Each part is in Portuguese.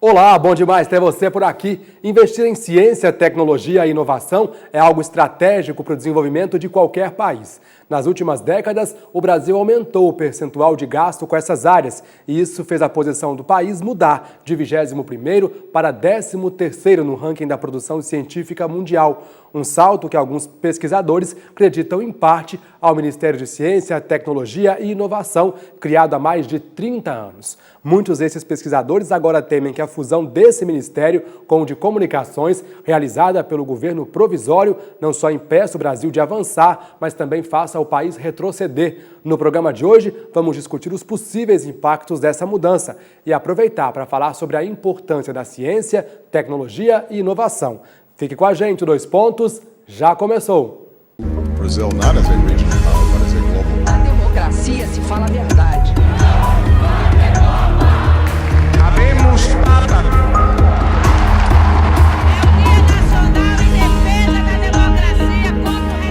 Olá, bom demais ter você por aqui. Investir em ciência, tecnologia e inovação é algo estratégico para o desenvolvimento de qualquer país. Nas últimas décadas, o Brasil aumentou o percentual de gasto com essas áreas e isso fez a posição do país mudar de 21º para 13º no ranking da produção científica mundial. Um salto que alguns pesquisadores acreditam em parte ao Ministério de Ciência, Tecnologia e Inovação, criado há mais de 30 anos. Muitos desses pesquisadores agora temem que a fusão desse ministério com o de Comunicações, realizada pelo governo provisório, não só impeça o Brasil de avançar, mas também faça o país retroceder. No programa de hoje, vamos discutir os possíveis impactos dessa mudança e aproveitar para falar sobre a importância da ciência, tecnologia e inovação. Fique com a gente, 2 pontos, já começou! Brazil not as a regional power, but as a global power. A democracia se fala a verdade. Habemos Papa. É o Dia Nacional em Defesa da Democracia contra o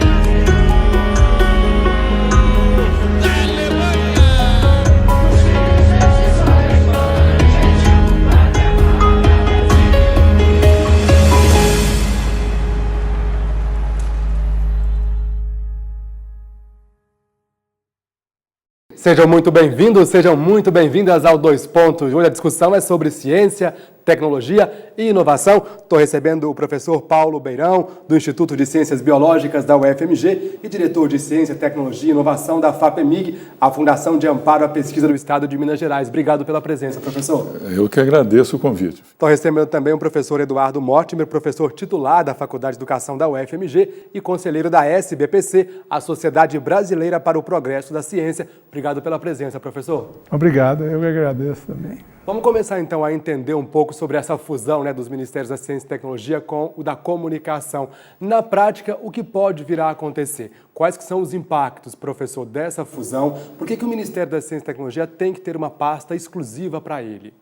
Sejam muito bem-vindos, sejam muito bem-vindas ao 2 pontos. Hoje a discussão é sobre ciência, tecnologia e inovação. Estou recebendo o professor Paulo Beirão, do Instituto de Ciências Biológicas da UFMG e diretor de Ciência, Tecnologia e Inovação da FAPEMIG, a Fundação de Amparo à Pesquisa do Estado de Minas Gerais. Obrigado pela presença, professor. Eu que agradeço o convite. Estou recebendo também o professor Eduardo Mortimer, professor titular da Faculdade de Educação da UFMG e conselheiro da SBPC, a Sociedade Brasileira para o Progresso da Ciência. Obrigado pela presença, professor. Obrigado, eu que agradeço também. Vamos começar então a entender um pouco sobre essa fusão, dos Ministérios da Ciência e Tecnologia com o da Comunicação. Na prática, o que pode vir a acontecer? Quais que são os impactos, professor, dessa fusão? Por que o Ministério da Ciência e Tecnologia tem que ter uma pasta exclusiva para ele?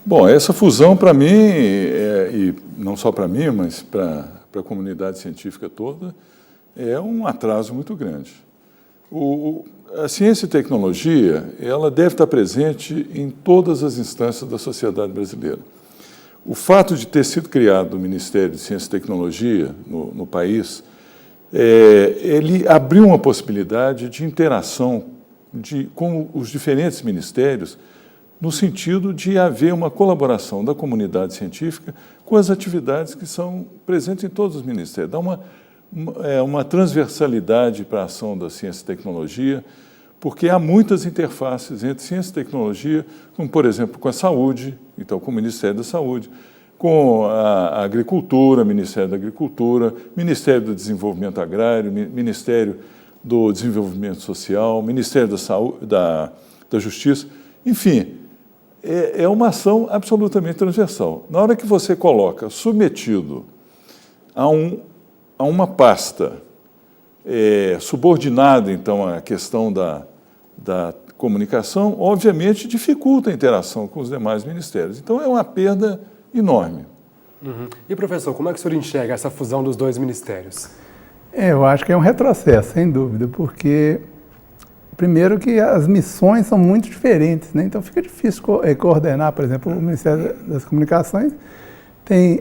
Bom, essa fusão para mim, e não só para mim, mas para a comunidade científica toda, é um atraso muito grande. A ciência e tecnologia, ela deve estar presente em todas as instâncias da sociedade brasileira. O fato de ter sido criado o Ministério de Ciência e Tecnologia no país, ele abriu uma possibilidade de interação com os diferentes ministérios, no sentido de haver uma colaboração da comunidade científica com as atividades que são presentes em todos os ministérios. Dá uma transversalidade para a ação da ciência e tecnologia, porque há muitas interfaces entre ciência e tecnologia, como, por exemplo, com a saúde, então com o Ministério da Saúde, com a Agricultura, Ministério da Agricultura, Ministério do Desenvolvimento Agrário, Ministério do Desenvolvimento Social, Ministério da Saúde, da Justiça, enfim, é uma ação absolutamente transversal. Na hora que você coloca submetido a uma pasta subordinada, então, à questão da comunicação, obviamente dificulta a interação com os demais ministérios. Então, é uma perda enorme. Uhum. E, professor, como é que o senhor enxerga essa fusão dos 2 ministérios? Eu acho que é um retrocesso, sem dúvida, porque, primeiro, que as missões são muito diferentes, né? Então fica difícil coordenar. Por exemplo, o Ministério das Comunicações tem,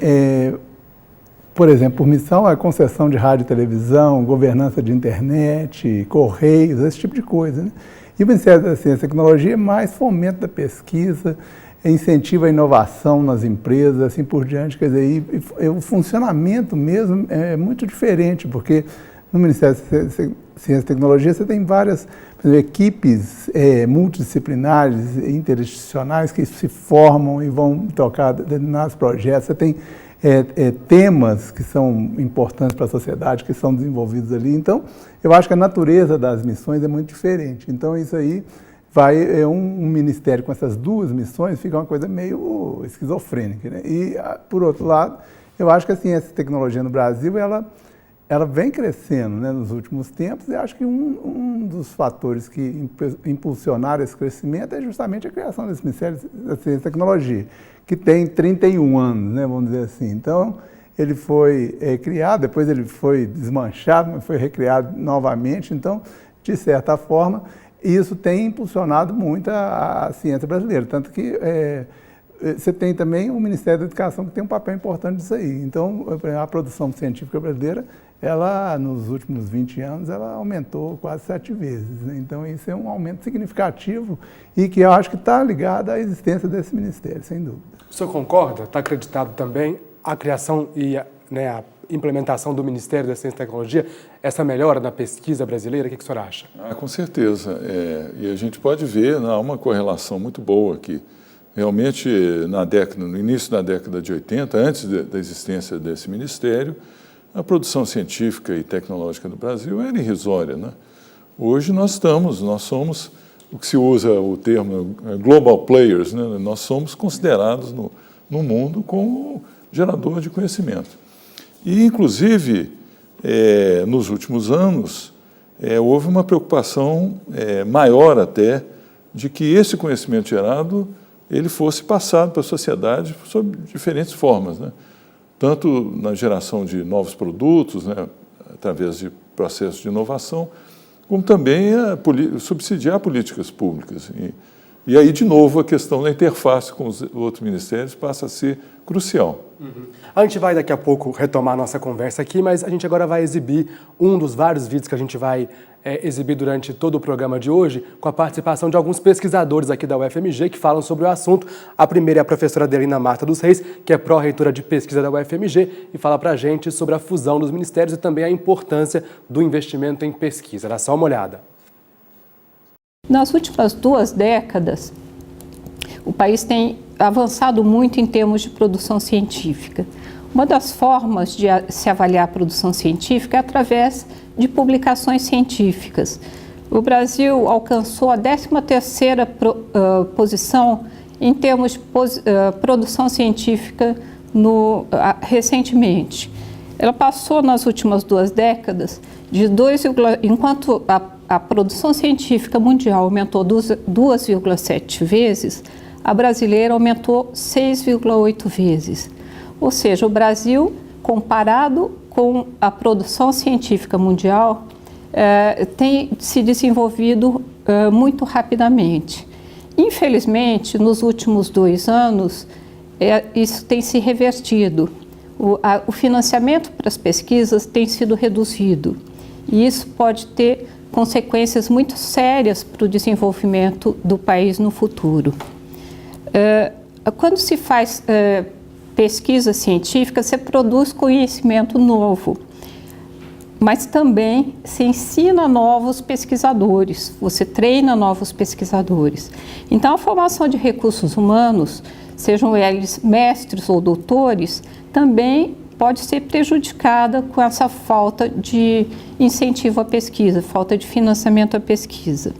por exemplo, por missão, a concessão de rádio e televisão, governança de internet, correios, esse tipo de coisa, né? E o Ministério da Ciência e Tecnologia é mais fomento da pesquisa, incentiva a inovação nas empresas, assim por diante. Quer dizer, o funcionamento mesmo é muito diferente, porque no Ministério da Ciência e Tecnologia você tem várias, por exemplo, equipes multidisciplinares, interinstitucionais que se formam e vão tocar determinados projetos. Você tem temas que são importantes para a sociedade, que são desenvolvidos ali. Então, eu acho que a natureza das missões é muito diferente. Então, isso aí um ministério com essas 2 missões fica uma coisa meio esquizofrênica, né? E, por outro lado, eu acho que a ciência e tecnologia no Brasil, ela vem crescendo, né, nos últimos tempos, e acho que um dos fatores que impulsionaram esse crescimento é justamente a criação desse Ministério da Ciência e Tecnologia, que tem 31 anos, né, vamos dizer assim. Então, ele foi criado, depois ele foi desmanchado, mas foi recriado novamente. Então, de certa forma, isso tem impulsionado muito a ciência brasileira, tanto que você tem também o Ministério da Educação, que tem um papel importante nisso aí. Então, a produção científica brasileira, ela, nos últimos 20 anos, ela aumentou quase 7 vezes, né? Então, isso é um aumento significativo e que eu acho que está ligado à existência desse ministério, sem dúvida. O senhor concorda? Está acreditado também a criação e a implementação do Ministério da Ciência e Tecnologia, essa melhora na pesquisa brasileira? O que o senhor acha? Com certeza. E a gente pode ver, há uma correlação muito boa aqui. Realmente, no início da década de 80, antes da existência desse ministério, a produção científica e tecnológica do Brasil era irrisória, né? Hoje nós somos o que se usa o termo global players, né? Nós somos considerados no mundo como gerador de conhecimento. E, inclusive, nos últimos anos, houve uma preocupação maior até de que esse conhecimento gerado ele fosse passado para a sociedade sob diferentes formas, né? Tanto na geração de novos produtos, né, através de processos de inovação, como também subsidiar políticas públicas. E aí, de novo, a questão da interface com os outros ministérios passa a ser crucial. A gente vai daqui a pouco retomar a nossa conversa aqui, mas a gente agora vai exibir um dos vários vídeos que a gente vai exibir durante todo o programa de hoje, com a participação de alguns pesquisadores aqui da UFMG que falam sobre o assunto. A primeira é a professora Adelina Marta dos Reis, que é pró-reitora de pesquisa da UFMG, e fala para a gente sobre a fusão dos ministérios e também a importância do investimento em pesquisa. Dá só uma olhada. Nas últimas 2 décadas, o país tem avançado muito em termos de produção científica. Uma das formas de se avaliar a produção científica é através de publicações científicas. O Brasil alcançou a 13ª posição em termos de produção científica recentemente. Ela passou nas últimas 2 décadas de enquanto a produção científica mundial aumentou 2,7 vezes, a brasileira aumentou 6,8 vezes. Ou seja, o Brasil, comparado com a produção científica mundial, tem se desenvolvido muito rapidamente. Infelizmente, nos últimos 2 anos, isso tem se revertido. O financiamento para as pesquisas tem sido reduzido. E isso pode ter consequências muito sérias para o desenvolvimento do país no futuro. Quando se faz pesquisa científica, você produz conhecimento novo, mas também se ensina novos pesquisadores, você treina novos pesquisadores. Então, a formação de recursos humanos, sejam eles mestres ou doutores, também pode ser prejudicada com essa falta de incentivo à pesquisa, falta de financiamento à pesquisa.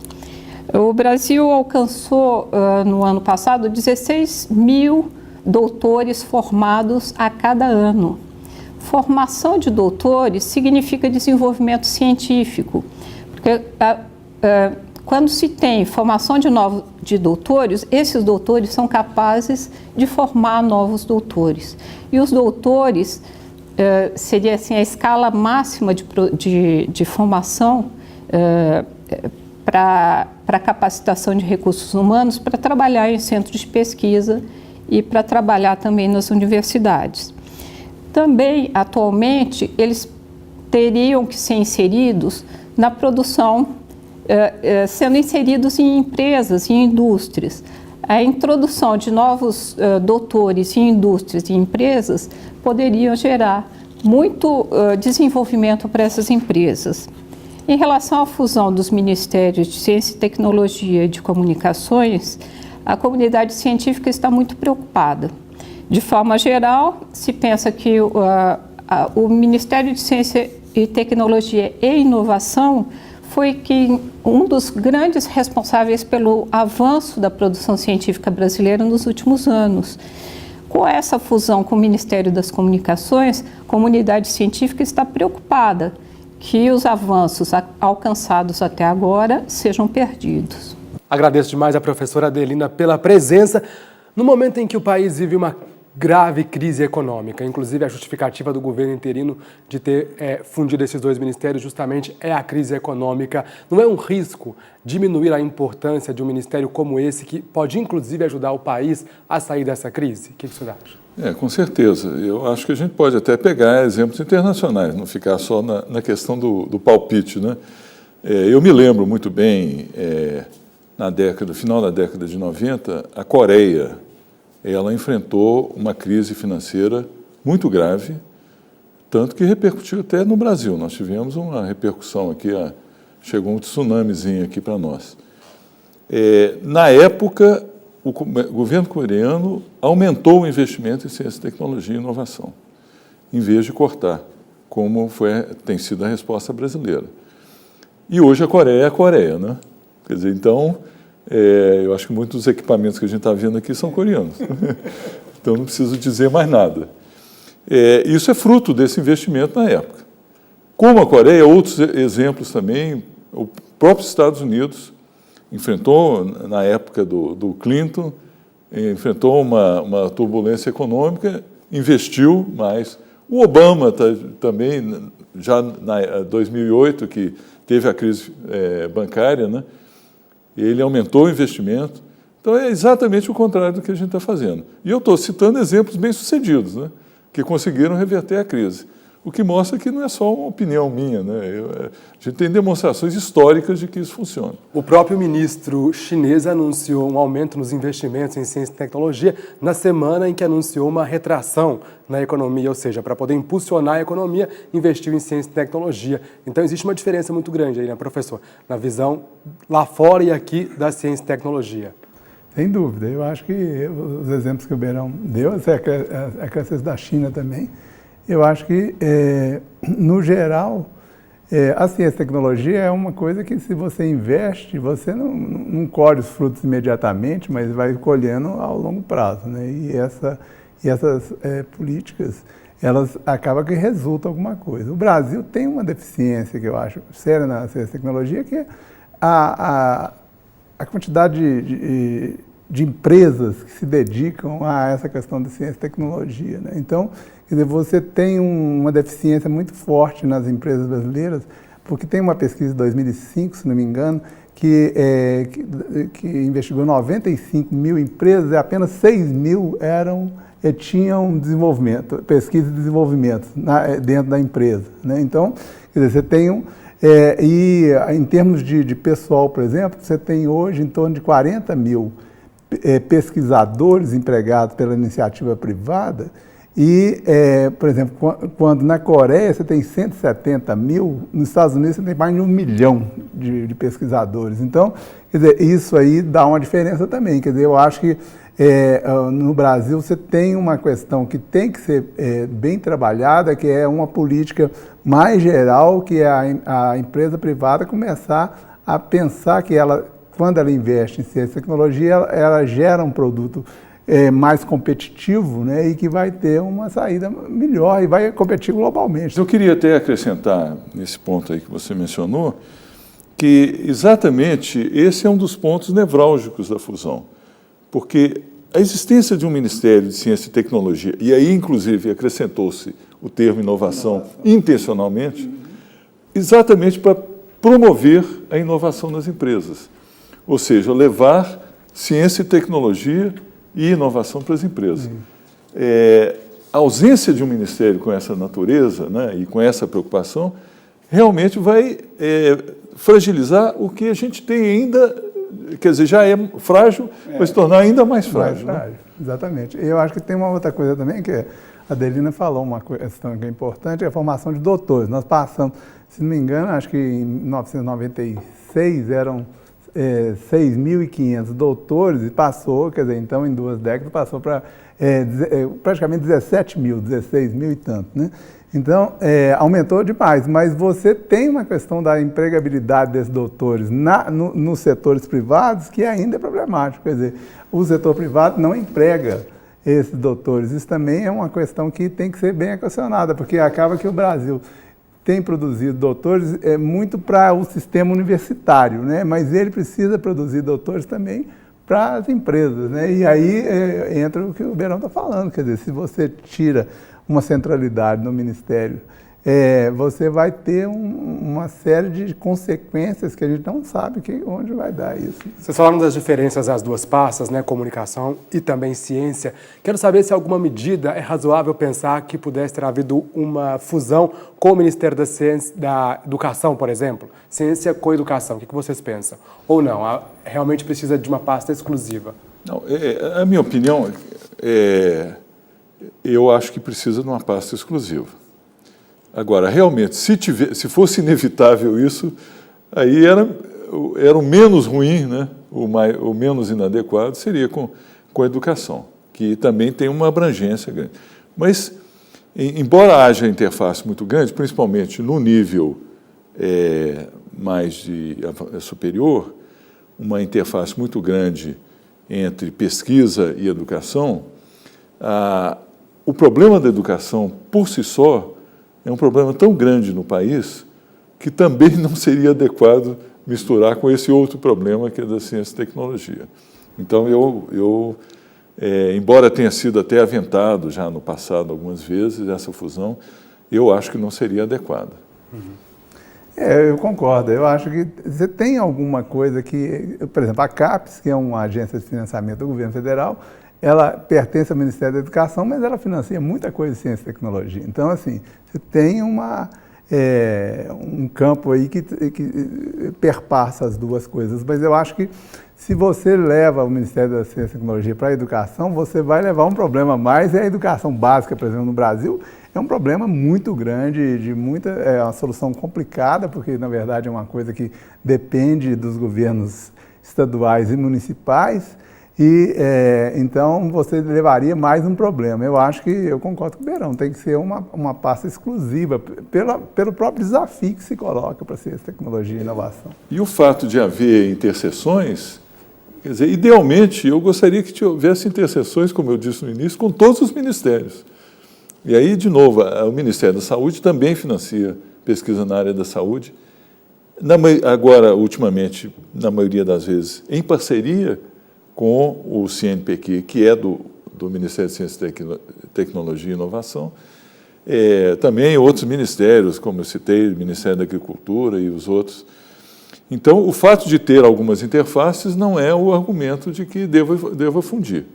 O Brasil alcançou, no ano passado, 16 mil doutores formados a cada ano. Formação de doutores significa desenvolvimento científico, porque quando se tem formação de doutores, esses doutores são capazes de formar novos doutores. E os doutores seria assim, a escala máxima de formação para capacitação de recursos humanos para trabalhar em centros de pesquisa e para trabalhar também nas universidades. Também, atualmente, eles teriam que ser inseridos na produção, sendo inseridos em empresas e indústrias. A introdução de novos doutores em indústrias e empresas poderiam gerar muito desenvolvimento para essas empresas. Em relação à fusão dos Ministérios de Ciência e Tecnologia e de Comunicações, a comunidade científica está muito preocupada. De forma geral, se pensa que o Ministério de Ciência e Tecnologia e Inovação foi um dos grandes responsáveis pelo avanço da produção científica brasileira nos últimos anos. Com essa fusão com o Ministério das Comunicações, a comunidade científica está preocupada que os avanços alcançados até agora sejam perdidos. Agradeço demais a professora Adelina pela presença. No momento em que o país vive uma grave crise econômica. Inclusive, a justificativa do governo interino de ter fundido esses dois ministérios justamente é a crise econômica. Não é um risco diminuir a importância de um ministério como esse, que pode, inclusive, ajudar o país a sair dessa crise? O que você acha? Com certeza. Eu acho que a gente pode até pegar exemplos internacionais, não ficar só na questão do palpite, né? Eu me lembro muito bem, no final da década de 90, a Coreia, ela enfrentou uma crise financeira muito grave, tanto que repercutiu até no Brasil. Nós tivemos uma repercussão aqui, chegou um tsunamizinho aqui para nós. Na época, o governo coreano aumentou o investimento em ciência, tecnologia e inovação, em vez de cortar, como tem sido a resposta brasileira. E hoje a Coreia é a Coreia, né? Quer dizer, então, eu acho que muitos dos equipamentos que a gente está vendo aqui são coreanos. Então, não preciso dizer mais nada. Isso é fruto desse investimento na época. Como a Coreia, outros exemplos também, o próprio Estados Unidos enfrentou, na época do Clinton, enfrentou uma turbulência econômica, investiu mais. O Obama também, já em 2008, que teve a crise bancária, né? Ele aumentou o investimento. Então, é exatamente o contrário do que a gente está fazendo. E eu estou citando exemplos bem-sucedidos, né? Que conseguiram reverter a crise. O que mostra que não é só uma opinião minha, né? A gente tem demonstrações históricas de que isso funciona. O próprio ministro chinês anunciou um aumento nos investimentos em ciência e tecnologia na semana em que anunciou uma retração na economia, ou seja, para poder impulsionar a economia, investiu em ciência e tecnologia. Então, existe uma diferença muito grande aí, né, professor? Na visão lá fora e aqui da ciência e tecnologia. Sem dúvida. Eu acho que os exemplos que o Beirão deu, a crescente da China também, eu acho que, no geral, a ciência e tecnologia é uma coisa que, se você investe, você não colhe os frutos imediatamente, mas vai colhendo ao longo prazo, né? E essas políticas, elas acabam que resultam alguma coisa. O Brasil tem uma deficiência, que eu acho séria na ciência e tecnologia, que é a quantidade de empresas que se dedicam a essa questão de ciência e tecnologia, né? Então, quer dizer, você tem uma deficiência muito forte nas empresas brasileiras, porque tem uma pesquisa de 2005, se não me engano, que investigou 95 mil empresas e apenas 6 mil tinham desenvolvimento, pesquisa e desenvolvimento dentro da empresa, né? Então, quer dizer, você tem e em termos de pessoal, por exemplo, você tem hoje em torno de 40 mil pesquisadores empregados pela iniciativa privada e, por exemplo, quando na Coreia você tem 170 mil, nos Estados Unidos você tem mais de 1 milhão de pesquisadores. Então, quer dizer, isso aí dá uma diferença também. Quer dizer, eu acho que no Brasil você tem uma questão que tem que ser bem trabalhada, que é uma política mais geral, que é a empresa privada começar a pensar que quando ela investe em ciência e tecnologia, ela gera um produto mais competitivo, né, e que vai ter uma saída melhor e vai competir globalmente. Eu queria até acrescentar, nesse ponto aí que você mencionou, que exatamente esse é um dos pontos nevrálgicos da fusão. Porque a existência de um Ministério de Ciência e Tecnologia, e aí, inclusive, acrescentou-se o termo inovação intencionalmente, exatamente para promover a inovação nas empresas. Ou seja, levar ciência e tecnologia e inovação para as empresas. A ausência de um ministério com essa natureza, né, e com essa preocupação, realmente vai fragilizar o que a gente tem ainda, quer dizer, já é frágil, vai se tornar ainda mais frágil. Né? Exatamente. E eu acho que tem uma outra coisa também, que a Adelina falou, uma questão que é importante, é a formação de doutores. Nós passamos, se não me engano, acho que em 1996 eram 6.500 doutores e passou, quer dizer, então em 2 décadas passou para praticamente 17 mil, 16 mil e tanto, né? Então, aumentou demais, mas você tem uma questão da empregabilidade desses doutores nos setores privados que ainda é problemático, quer dizer, o setor privado não emprega esses doutores. Isso também é uma questão que tem que ser bem equacionada, porque acaba que o Brasil tem produzido doutores muito para o sistema universitário, né? Mas ele precisa produzir doutores também para as empresas, né? E aí entra o que o Beirão está falando, quer dizer, se você tira uma centralidade no Ministério, você vai ter uma série de consequências que a gente não sabe onde vai dar isso. Vocês falaram das diferenças das duas pastas, né, comunicação e também ciência. Quero saber se alguma medida é razoável pensar que pudesse ter havido uma fusão com o Ministério da Ciência, da Educação, por exemplo. Ciência com educação, o que vocês pensam? Ou não, realmente precisa de uma pasta exclusiva? Não, a minha opinião eu acho que precisa de uma pasta exclusiva. Agora, realmente, se fosse inevitável isso, aí era o menos ruim, né? o menos inadequado seria com a educação, que também tem uma abrangência grande. Mas, embora haja interface muito grande, principalmente no nível mais superior, uma interface muito grande entre pesquisa e educação, o problema da educação, por si só, é um problema tão grande no país que também não seria adequado misturar com esse outro problema que é da ciência e tecnologia. Então, embora tenha sido até aventado já no passado algumas vezes essa fusão, eu acho que não seria adequada. Eu concordo. Eu acho que você tem alguma coisa que, por exemplo, a CAPES, que é uma agência de financiamento do governo federal, ela pertence ao Ministério da Educação, mas ela financia muita coisa de ciência e tecnologia. Então, assim, você tem um campo aí que perpassa as duas coisas. Mas eu acho que se você leva o Ministério da Ciência e Tecnologia para a educação, você vai levar um problema a mais. E a educação básica, por exemplo, no Brasil, é um problema muito grande, é uma solução complicada, porque, na verdade, é uma coisa que depende dos governos estaduais e municipais. E, então, você levaria mais um problema. Eu concordo com o Beirão, tem que ser uma pasta exclusiva, pelo próprio desafio que se coloca para ciência, tecnologia e inovação. E o fato de haver interseções, quer dizer, idealmente, eu gostaria que houvesse interseções, como eu disse no início, com todos os ministérios. E aí, de novo, o Ministério da Saúde também financia pesquisa na área da saúde, agora, ultimamente, na maioria das vezes, em parceria com o CNPq, que é do Ministério de Ciência, Tecnologia e Inovação, também outros ministérios, como eu citei, o Ministério da Agricultura e os outros. Então, o fato de ter algumas interfaces não é o argumento de que deva fundir.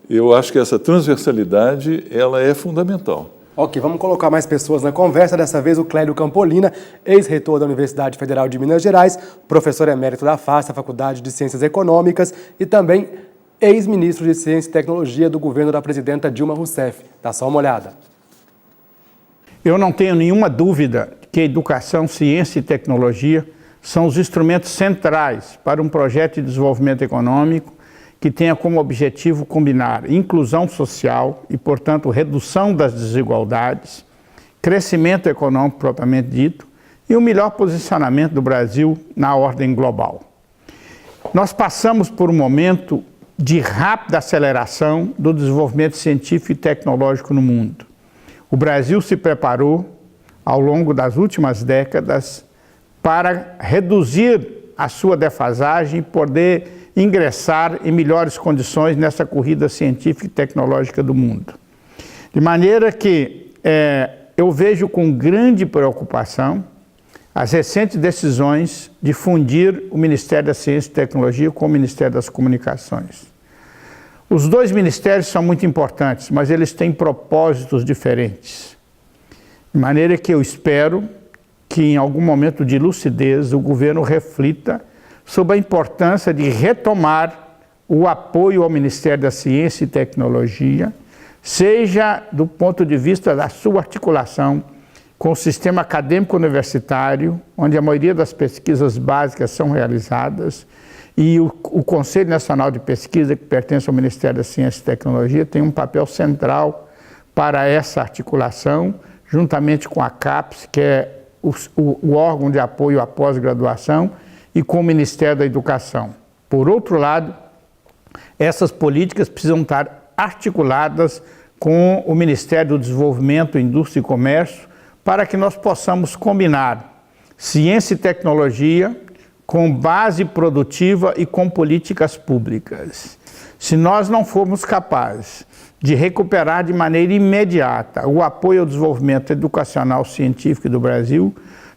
Eu acho que essa transversalidade ela é fundamental. Ok, vamos colocar mais pessoas na conversa. Dessa vez o Clélio Campolina, ex-reitor da Universidade Federal de Minas Gerais, professor emérito da FAST, a Faculdade de Ciências Econômicas, e também ex-ministro de Ciência e Tecnologia do governo da presidenta Dilma Rousseff. Dá só uma olhada. Eu não tenho nenhuma dúvida que educação, ciência e tecnologia são os instrumentos centrais para um projeto de desenvolvimento econômico que tenha como objetivo combinar inclusão social e, portanto, redução das desigualdades, crescimento econômico propriamente dito e o melhor posicionamento do Brasil na ordem global. Nós passamos por um momento de rápida aceleração do desenvolvimento científico e tecnológico no mundo. O Brasil se preparou, ao longo das últimas décadas, para reduzir a sua defasagem e poder ingressar em melhores condições nessa corrida científica e tecnológica do mundo. De maneira que eu vejo com grande preocupação as recentes decisões de fundir o Ministério da Ciência e Tecnologia com o Ministério das Comunicações. Os dois ministérios são muito importantes, mas eles têm propósitos diferentes. De maneira que eu espero que em algum momento de lucidez o governo reflita sobre a importância de retomar o apoio ao Ministério da Ciência e Tecnologia, seja do ponto de vista da sua articulação com o sistema acadêmico universitário, onde a maioria das pesquisas básicas são realizadas, e o Conselho Nacional de Pesquisa, que pertence ao Ministério da Ciência e Tecnologia, tem um papel central para essa articulação, juntamente com a CAPES, que é o órgão de apoio à pós-graduação, e com o Ministério da Educação. Por outro lado, essas políticas precisam estar articuladas com o Ministério do Desenvolvimento, Indústria e Comércio, para que nós possamos combinar ciência e tecnologia com base produtiva e com políticas públicas. Se nós não formos capazes de recuperar de maneira imediata o apoio ao desenvolvimento educacional científico do Brasil,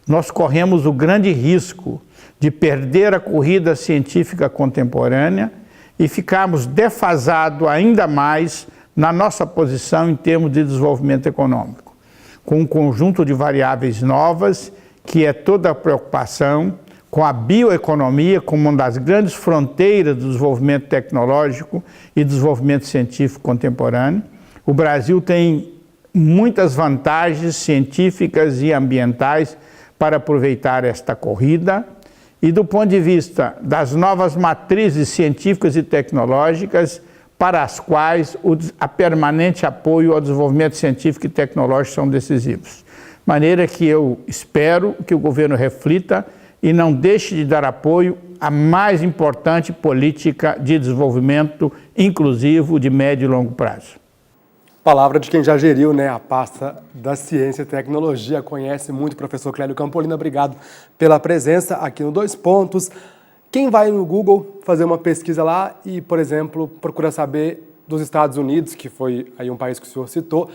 nós corremos o grande risco de perder a corrida científica contemporânea e ficarmos defasados ainda mais na nossa posição em termos de desenvolvimento econômico, com um conjunto de variáveis novas, que é toda a preocupação com a bioeconomia como uma das grandes fronteiras do desenvolvimento tecnológico e desenvolvimento científico contemporâneo. O Brasil tem muitas vantagens científicas e ambientais para aproveitar esta corrida, e do ponto de vista das novas matrizes científicas e tecnológicas, para as quais a permanente apoio ao desenvolvimento científico e tecnológico são decisivos. De maneira que eu espero que o governo reflita e não deixe de dar apoio à mais importante política de desenvolvimento inclusivo de médio e longo prazo. Palavra de quem já geriu, né, a pasta da Ciência e Tecnologia, conhece muito o professor Clélio Campolino. Obrigado pela presença aqui no Dois Pontos. Quem vai no Google fazer uma pesquisa lá e, por exemplo, procura saber dos Estados Unidos, que foi aí um país que o senhor citou,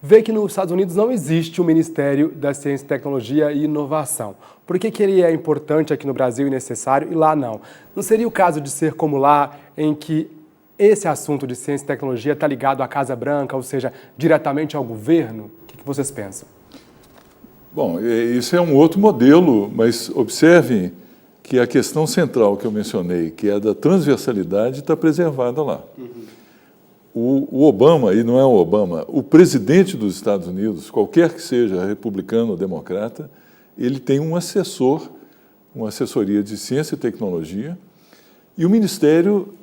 vê que nos Estados Unidos não existe o Ministério da Ciência, Tecnologia e Inovação. Por que ele é importante aqui no Brasil e necessário e lá não? Não seria o caso de ser como lá, em que esse assunto de ciência e tecnologia está ligado à Casa Branca, ou seja, diretamente ao governo? O que vocês pensam? Bom, isso é um outro modelo, mas observem que a questão central que eu mencionei, que é a da transversalidade, está preservada lá. O Obama, e não é o Obama, o presidente dos Estados Unidos, qualquer que seja, republicano ou democrata, ele tem um assessor, uma assessoria de ciência e tecnologia, e o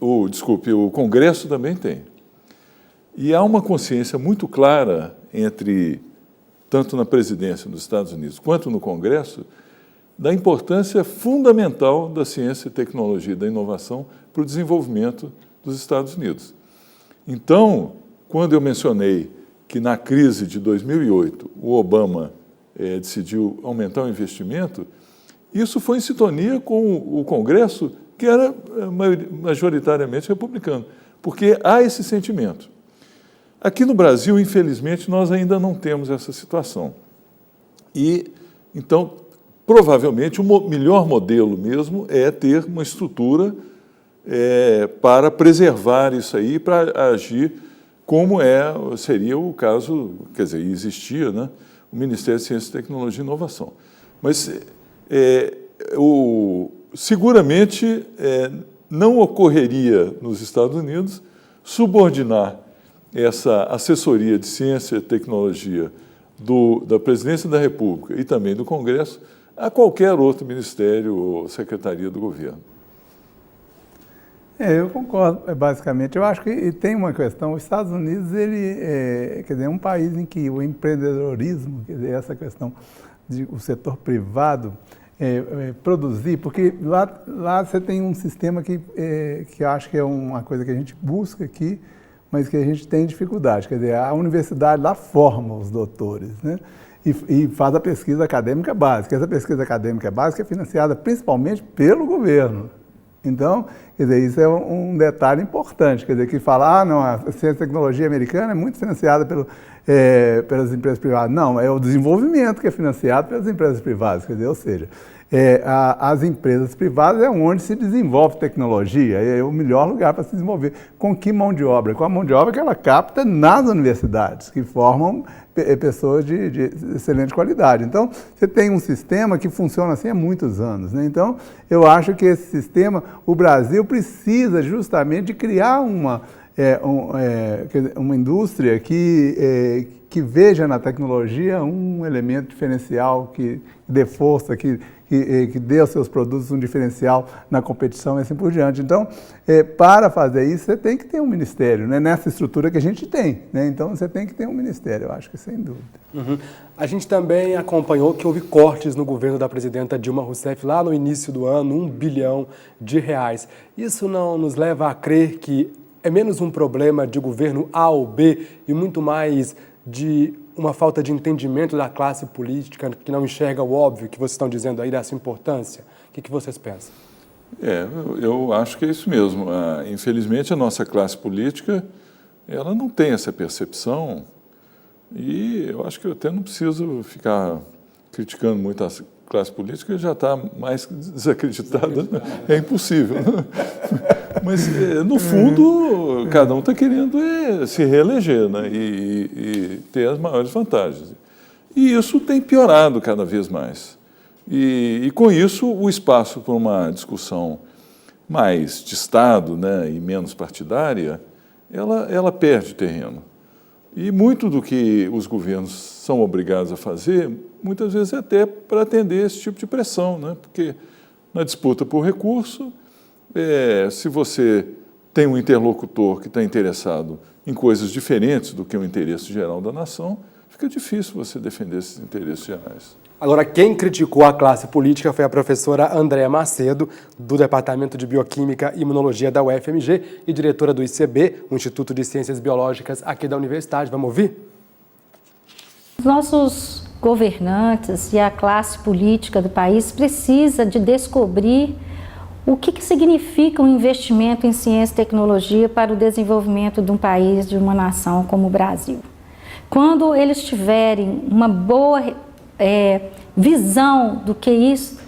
o Congresso também tem. E há uma consciência muito clara tanto na presidência dos Estados Unidos quanto no Congresso, da importância fundamental da ciência e tecnologia, da inovação para o desenvolvimento dos Estados Unidos. Então, quando eu mencionei que na crise de 2008 o Obama decidiu aumentar o investimento, isso foi em sintonia com o Congresso, que era majoritariamente republicano, porque há esse sentimento. Aqui no Brasil, infelizmente, nós ainda não temos essa situação. E, então, provavelmente, o melhor modelo mesmo é ter uma estrutura para preservar isso aí, para agir como seria o caso, quer dizer, existia, né, o Ministério de Ciência, Tecnologia e Inovação. Mas seguramente não ocorreria nos Estados Unidos subordinar essa assessoria de ciência e tecnologia da Presidência da República e também do Congresso a qualquer outro ministério ou secretaria do governo. Eu concordo, basicamente. Eu acho que tem uma questão. Os Estados Unidos, quer dizer, é um país em que o empreendedorismo, quer dizer, essa questão de o setor privado produzir, porque lá você tem um sistema que eu acho que é uma coisa que a gente busca aqui, mas que a gente tem dificuldade. Quer dizer, a universidade lá forma os doutores, né? E faz a pesquisa acadêmica básica. Essa pesquisa acadêmica básica é financiada principalmente pelo governo. Então, quer dizer, isso é um detalhe importante, quer dizer, que fala, não, a ciência e tecnologia americana é muito financiada pelas empresas privadas. Não, é o desenvolvimento que é financiado pelas empresas privadas, quer dizer, ou seja, as empresas privadas é onde se desenvolve tecnologia, é o melhor lugar para se desenvolver. Com que mão de obra? Com a mão de obra que ela capta nas universidades, que formam pessoas de excelente qualidade. Então, você tem um sistema que funciona assim há muitos anos, né? Então, eu acho que esse sistema, o Brasil precisa justamente de criar uma indústria que veja na tecnologia um elemento diferencial, que dê força, que dê aos seus produtos um diferencial na competição e assim por diante. Então, para fazer isso, você tem que ter um ministério, né? Nessa estrutura que a gente tem, né? Então, você tem que ter um ministério, eu acho que sem dúvida. Uhum. A gente também acompanhou que houve cortes no governo da presidenta Dilma Rousseff lá no início do ano, R$1 bilhão. Isso não nos leva a crer que é menos um problema de governo A ou B e muito mais de uma falta de entendimento da classe política que não enxerga o óbvio que vocês estão dizendo aí dessa importância? O que vocês pensam? Eu acho que é isso mesmo. Infelizmente, a nossa classe política ela não tem essa percepção e eu acho que eu até não preciso ficar criticando muito a classe política, já está mais desacreditada. É impossível. Mas, no fundo, cada um está querendo se reeleger, né? E ter as maiores vantagens. E isso tem piorado cada vez mais. E com isso, o espaço para uma discussão mais de Estado, né, e menos partidária, ela perde terreno. E muito do que os governos são obrigados a fazer, muitas vezes é até para atender esse tipo de pressão, né? Porque na disputa por recurso, se você tem um interlocutor que está interessado em coisas diferentes do que o interesse geral da nação, fica difícil você defender esses interesses gerais. Agora, quem criticou a classe política foi a professora Andréa Macedo, do Departamento de Bioquímica e Imunologia da UFMG e diretora do ICB, o Instituto de Ciências Biológicas aqui da Universidade. Vamos ouvir? Os nossos governantes e a classe política do país precisa de descobrir o que significa um investimento em ciência e tecnologia para o desenvolvimento de um país, de uma nação como o Brasil. Quando eles tiverem uma boa visão do que isso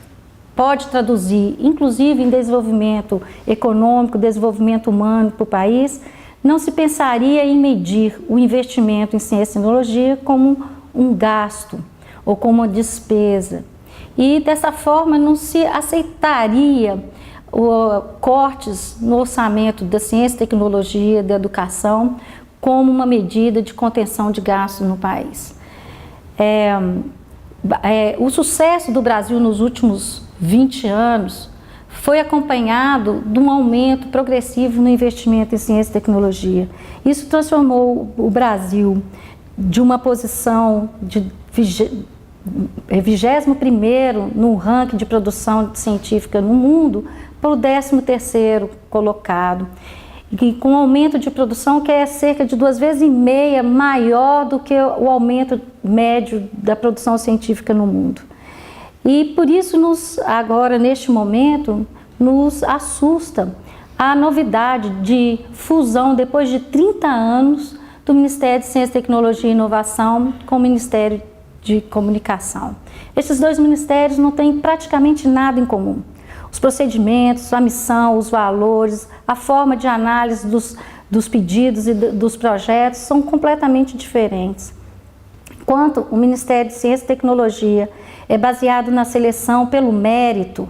pode traduzir, inclusive em desenvolvimento econômico, desenvolvimento humano para o país, não se pensaria em medir o investimento em ciência e tecnologia como um gasto ou como uma despesa. E dessa forma não se aceitaria cortes no orçamento da ciência e tecnologia, da educação, como uma medida de contenção de gastos no país. O sucesso do Brasil nos últimos 20 anos foi acompanhado de um aumento progressivo no investimento em ciência e tecnologia. Isso transformou o Brasil de uma posição de 21º no ranking de produção científica no mundo para o 13º colocado. E com um aumento de produção que é cerca de 2,5 vezes maior do que o aumento médio da produção científica no mundo. E por isso, agora, neste momento, nos assusta a novidade de fusão, depois de 30 anos, do Ministério de Ciência, Tecnologia e Inovação com o Ministério de Comunicação. Esses dois ministérios não têm praticamente nada em comum. Os procedimentos, a missão, os valores, a forma de análise dos pedidos e dos projetos são completamente diferentes. Enquanto o Ministério de Ciência e Tecnologia é baseado na seleção pelo mérito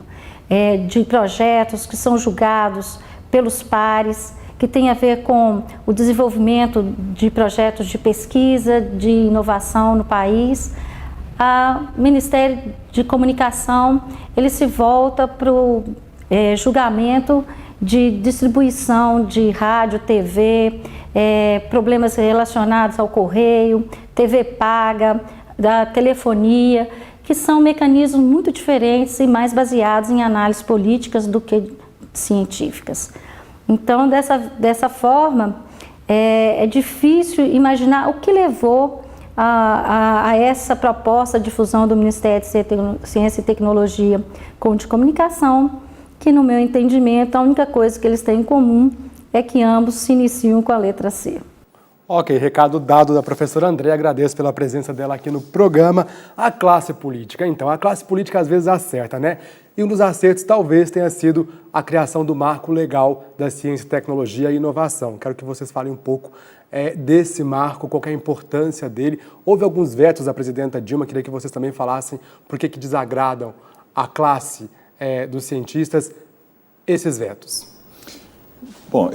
de projetos que são julgados pelos pares, que tem a ver com o desenvolvimento de projetos de pesquisa, de inovação no país, o Ministério de Comunicação ele se volta para o julgamento de distribuição de rádio, TV, problemas relacionados ao correio, TV paga, da telefonia, que são mecanismos muito diferentes e mais baseados em análises políticas do que científicas. Então, dessa forma, é difícil imaginar o que levou a essa proposta de fusão do Ministério de Ciência e Tecnologia com o de Comunicação, que, no meu entendimento, a única coisa que eles têm em comum é que ambos se iniciam com a letra C. Ok, recado dado da professora Andréa, agradeço pela presença dela aqui no programa. A classe política, então, a classe política às vezes acerta, né? E um dos acertos talvez tenha sido a criação do marco legal da ciência, tecnologia e inovação. Quero que vocês falem um pouco desse marco, qual que é a importância dele. Houve alguns vetos da presidenta Dilma, queria que vocês também falassem por que desagradam a classe dos cientistas esses vetos. Bom,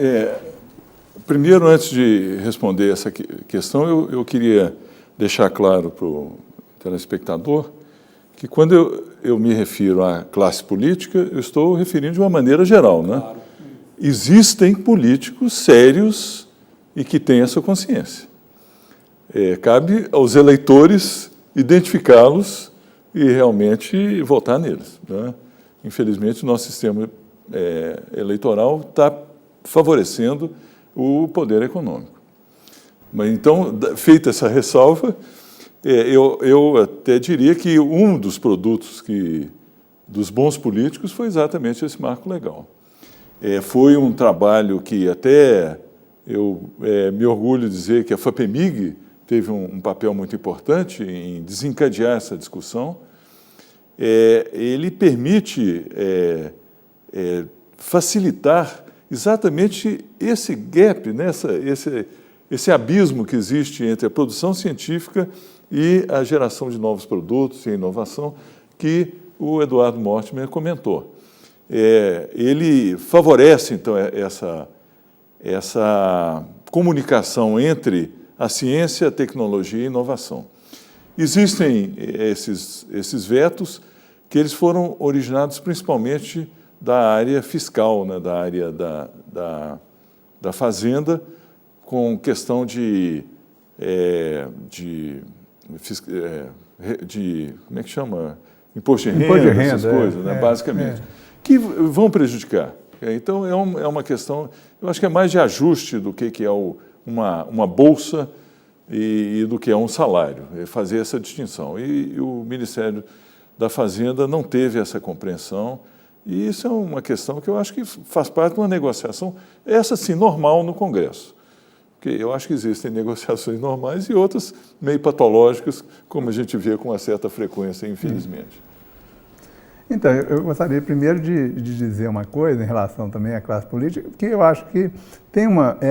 primeiro, antes de responder essa questão, eu queria deixar claro para o telespectador que quando eu me refiro à classe política, eu estou referindo de uma maneira geral, né? Claro. Existem políticos sérios e que têm essa consciência. Cabe aos eleitores identificá-los e realmente votar neles, né? Infelizmente, o nosso sistema eleitoral está favorecendo o poder econômico. Mas então, feita essa ressalva, eu até diria que um dos produtos que dos bons políticos foi exatamente esse marco legal. Foi um trabalho que até eu me orgulho de dizer que a FAPEMIG teve um papel muito importante em desencadear essa discussão. Ele permite facilitar exatamente esse gap, né? esse abismo que existe entre a produção científica e a geração de novos produtos e a inovação que o Eduardo Mortimer comentou. Ele favorece, então, essa comunicação entre a ciência, a tecnologia e a inovação. Existem esses vetos que eles foram originados principalmente da área fiscal, né, da área da fazenda, com questão de como é que chama? Imposto de renda, essas coisas, né, basicamente, que vão prejudicar. Então, é uma questão, eu acho que é mais de ajuste do que é uma bolsa e do que é um salário, fazer essa distinção. E o Ministério da Fazenda não teve essa compreensão, e isso é uma questão que eu acho que faz parte de uma negociação, essa sim, normal no Congresso. Porque eu acho que existem negociações normais e outras meio patológicas, como a gente vê com uma certa frequência, infelizmente. Então, eu gostaria primeiro de dizer uma coisa em relação também à classe política, que eu acho que tem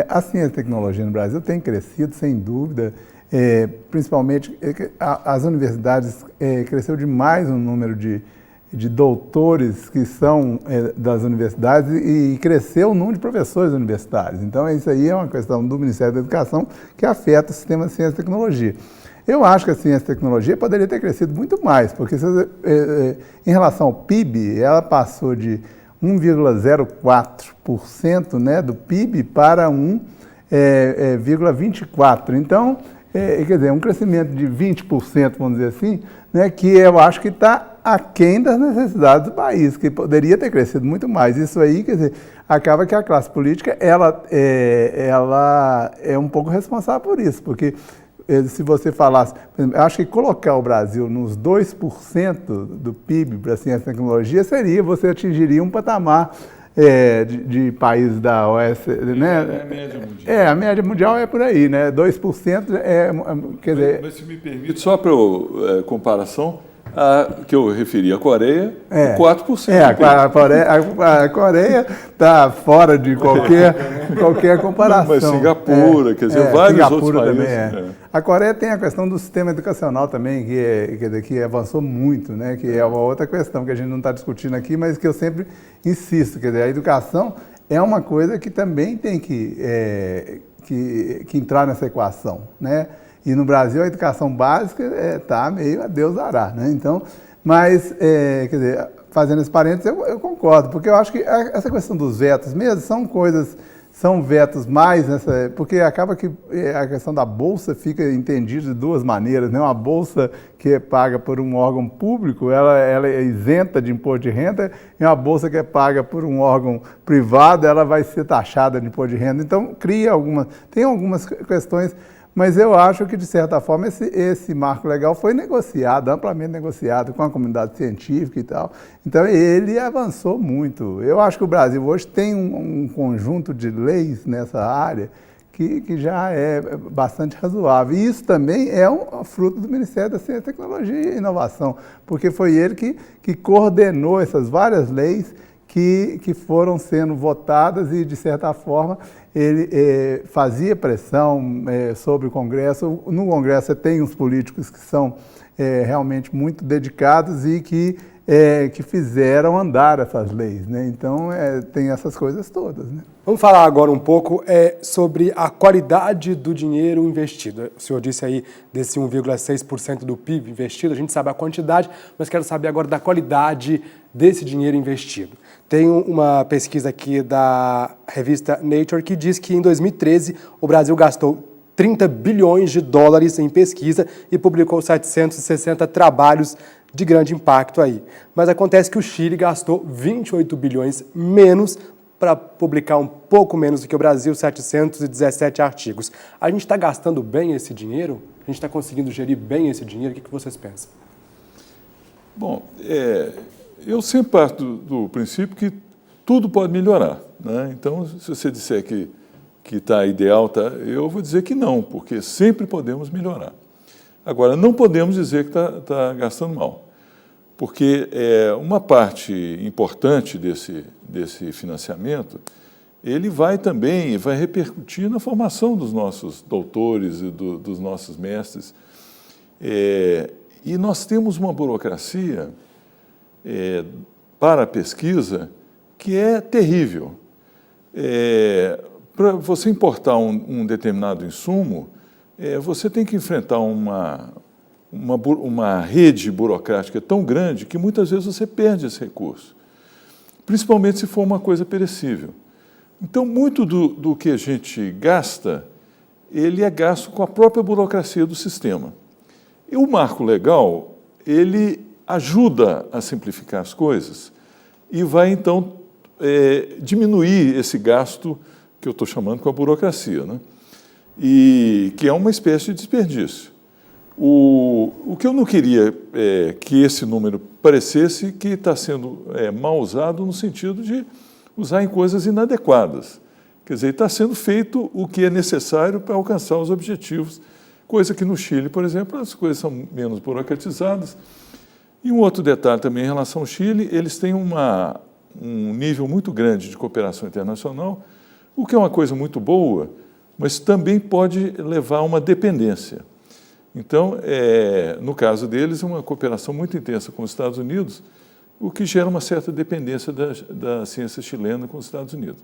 a ciência e tecnologia no Brasil tem crescido, sem dúvida, principalmente as universidades, cresceu demais o número de doutores que são das universidades e cresceu o número de professores universitários. Então, isso aí é uma questão do Ministério da Educação que afeta o sistema de ciência e tecnologia. Eu acho que a ciência e tecnologia poderia ter crescido muito mais, porque em relação ao PIB, ela passou de 1,04%, né, do PIB para 1,24%. Então, quer dizer, um crescimento de 20%, vamos dizer assim, né, que eu acho que está aquém das necessidades do país, que poderia ter crescido muito mais. Isso aí, quer dizer, acaba que a classe política ela é um pouco responsável por isso, porque se você falasse, por exemplo, eu acho que colocar o Brasil nos 2% do PIB para ciência e tecnologia você atingiria um patamar de países da OECD, né? A média mundial. A média mundial é por aí, né? 2% quer dizer... Mas se me permite, só para comparação, que eu referi a Coreia, 4%. A Coreia está fora de qualquer comparação. Mas Singapura, quer dizer, vários Singapura outros países. Também A Coreia tem a questão do sistema educacional também, que avançou muito, né? Que é uma outra questão que a gente não está discutindo aqui, mas que eu sempre insisto. Quer dizer, a educação é uma coisa que também tem que entrar nessa equação, né? E no Brasil a educação básica está meio a Deus dará, né? Então, mas, quer dizer, fazendo esse parênteses, eu concordo, porque eu acho que essa questão dos vetos mesmo são vetos mais, porque acaba que a questão da bolsa fica entendida de duas maneiras, né? Uma bolsa que é paga por um órgão público, ela é isenta de imposto de renda, e uma bolsa que é paga por um órgão privado, ela vai ser taxada de imposto de renda. Então, tem algumas questões. Mas eu acho que, de certa forma, esse marco legal foi negociado, amplamente negociado com a comunidade científica e tal. Então, ele avançou muito. Eu acho que o Brasil hoje tem um conjunto de leis nessa área que já é bastante razoável. E isso também é um fruto do Ministério da Ciência, Tecnologia e Inovação, porque foi ele que coordenou essas várias leis que foram sendo votadas e, de certa forma, ele fazia pressão sobre o Congresso. No Congresso você tem uns políticos que são realmente muito dedicados e que fizeram andar essas leis, né? Então, tem essas coisas todas, né? Vamos falar agora um pouco sobre a qualidade do dinheiro investido. O senhor disse aí desse 1,6% do PIB investido, a gente sabe a quantidade, mas quero saber agora da qualidade desse dinheiro investido. Tem uma pesquisa aqui da revista Nature que diz que em 2013 o Brasil gastou 30 bilhões de dólares em pesquisa e publicou 760 trabalhos de grande impacto aí. Mas acontece que o Chile gastou 28 bilhões menos para publicar um pouco menos do que o Brasil, 717 artigos. A gente está gastando bem esse dinheiro? A gente está conseguindo gerir bem esse dinheiro? O que vocês pensam? Bom, Eu sempre parto do princípio que tudo pode melhorar, né? Então, se você disser que está ideal, eu vou dizer que não, porque sempre podemos melhorar. Agora, não podemos dizer que está gastando mal, porque uma parte importante desse financiamento, ele vai repercutir na formação dos nossos doutores e dos nossos mestres. E nós temos uma burocracia para a pesquisa que é terrível. Para você importar um determinado insumo, você tem que enfrentar uma rede burocrática tão grande que muitas vezes você perde esse recurso, principalmente se for uma coisa perecível. Então, muito do que a gente gasta, ele é gasto com a própria burocracia do sistema. E o marco legal, ele ajuda a simplificar as coisas e vai, então, diminuir esse gasto que eu estou chamando com a burocracia, né? E que é uma espécie de desperdício. O que eu não queria que esse número parecesse que está sendo mal usado no sentido de usar em coisas inadequadas. Quer dizer, está sendo feito o que é necessário para alcançar os objetivos, coisa que no Chile, por exemplo, as coisas são menos burocratizadas. E um outro detalhe também em relação ao Chile, eles têm um nível muito grande de cooperação internacional, o que é uma coisa muito boa, mas também pode levar a uma dependência. Então, no caso deles, é uma cooperação muito intensa com os Estados Unidos, o que gera uma certa dependência da ciência chilena com os Estados Unidos.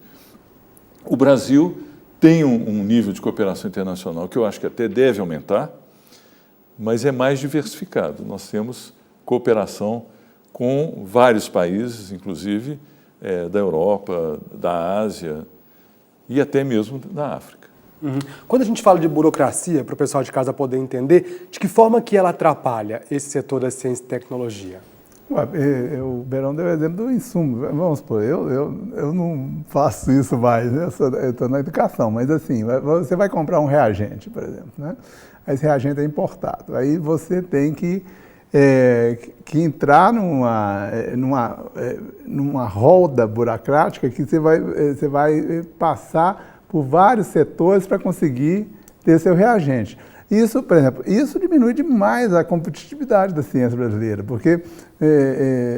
O Brasil tem um nível de cooperação internacional que eu acho que até deve aumentar, mas é mais diversificado. Nós temos cooperação com vários países, inclusive da Europa, da Ásia e até mesmo da África. Uhum. Quando a gente fala de burocracia, para o pessoal de casa poder entender, de que forma que ela atrapalha esse setor da ciência e tecnologia? O Berão deu o exemplo do insumo. Vamos supor, eu não faço isso mais, né? Eu estou na educação, mas assim, você vai comprar um reagente, por exemplo, né? Esse reagente é importado. Aí você tem que entrar numa roda burocrática que você vai passar por vários setores para conseguir ter seu reagente. Isso, por exemplo, isso diminui demais a competitividade da ciência brasileira, porque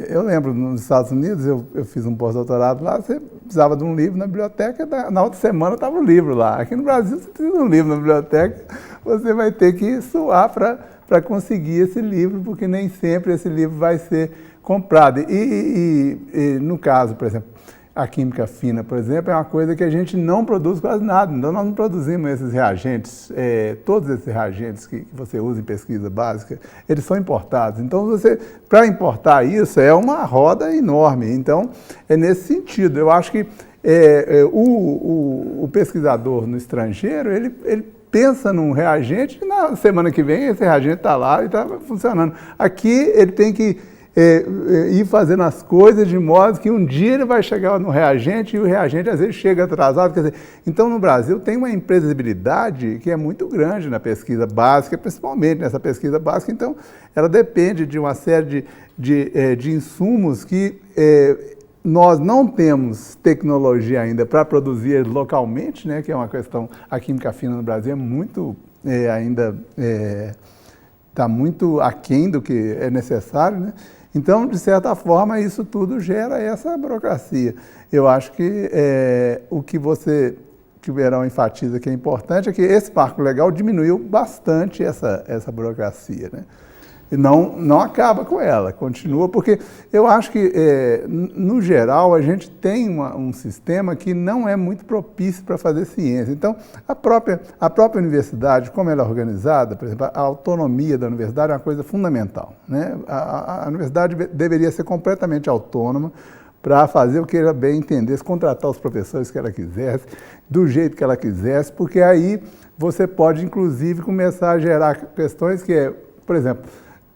eu lembro, nos Estados Unidos, eu fiz um pós-doutorado lá, você precisava de um livro na biblioteca, na outra semana estava o livro lá. Aqui no Brasil, você precisa de um livro na biblioteca, você vai ter que suar para conseguir esse livro, porque nem sempre esse livro vai ser comprado. E no caso, por exemplo, a química fina, por exemplo, é uma coisa que a gente não produz quase nada. Então, nós não produzimos esses reagentes, todos esses reagentes que você usa em pesquisa básica, eles são importados. Então, para importar isso, é uma roda enorme. Então, é nesse sentido. Eu acho que o pesquisador no estrangeiro, ele pensa num reagente e na semana que vem esse reagente está lá e está funcionando. Aqui, ele tem que ir fazendo as coisas de modo que um dia ele vai chegar no reagente e o reagente às vezes chega atrasado. Quer dizer, então no Brasil tem uma imprevisibilidade que é muito grande na pesquisa básica, principalmente nessa pesquisa básica. Então ela depende de uma série de insumos que nós não temos tecnologia ainda para produzir localmente, né, que é uma questão. A química fina no Brasil é muito ainda está muito aquém do que é necessário, né? Então, de certa forma, isso tudo gera essa burocracia. Eu acho que o que o Berão enfatiza que é importante é que esse marco legal diminuiu bastante essa burocracia, né? E não acaba com ela, continua, porque eu acho que, no geral, a gente tem um sistema que não é muito propício para fazer ciência. Então, a própria universidade, como ela é organizada, por exemplo, a autonomia da universidade é uma coisa fundamental, né? A universidade deveria ser completamente autônoma para fazer o que ela bem entendesse, contratar os professores que ela quisesse, do jeito que ela quisesse, porque aí você pode, inclusive, começar a gerar questões que por exemplo,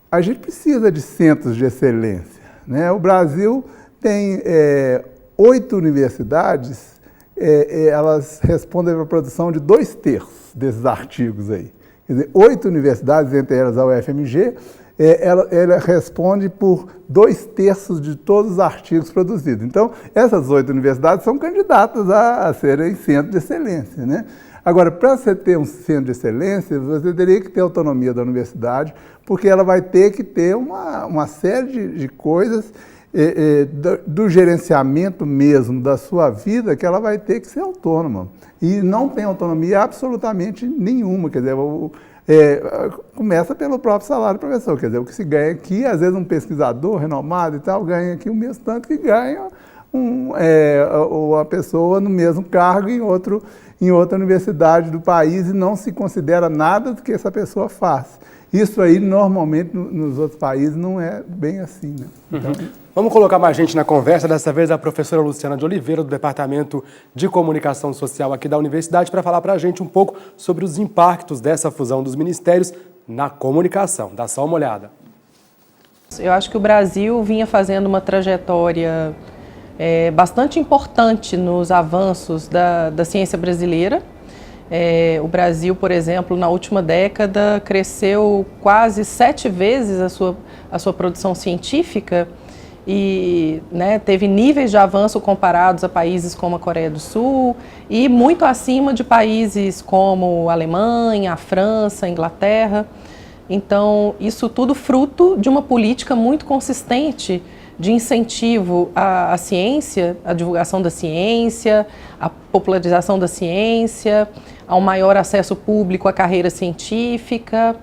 a gente precisa de centros de excelência, né? O Brasil tem 8 universidades, elas respondem para a produção de 2/3 desses artigos aí. Quer dizer, 8 universidades, entre elas a UFMG, ela responde por 2/3 de todos os artigos produzidos. Então, essas 8 universidades são candidatas a serem centro de excelência, né? Agora, para você ter um centro de excelência, você teria que ter autonomia da universidade, porque ela vai ter que ter uma série de coisas do gerenciamento mesmo da sua vida, que ela vai ter que ser autônoma. E não tem autonomia absolutamente nenhuma, quer dizer, começa pelo próprio salário do professor, quer dizer, o que se ganha aqui, às vezes um pesquisador renomado e tal, ganha aqui o mesmo tanto que ganha uma pessoa no mesmo cargo em outra universidade do país e não se considera nada do que essa pessoa faz. Isso aí, normalmente, nos outros países não é bem assim, né? Então, Vamos colocar mais gente na conversa, dessa vez a professora Luciana de Oliveira, do Departamento de Comunicação Social aqui da Universidade, para falar para a gente um pouco sobre os impactos dessa fusão dos ministérios na comunicação. Dá só uma olhada. Eu acho que o Brasil vinha fazendo uma trajetória bastante importante nos avanços da ciência brasileira. O Brasil, por exemplo, na última década, cresceu quase 7 vezes a sua produção científica e teve níveis de avanço comparados a países como a Coreia do Sul e muito acima de países como a Alemanha, a França, a Inglaterra. Então, isso tudo fruto de uma política muito consistente de incentivo à ciência, à divulgação da ciência, à popularização da ciência, ao maior acesso público à carreira científica,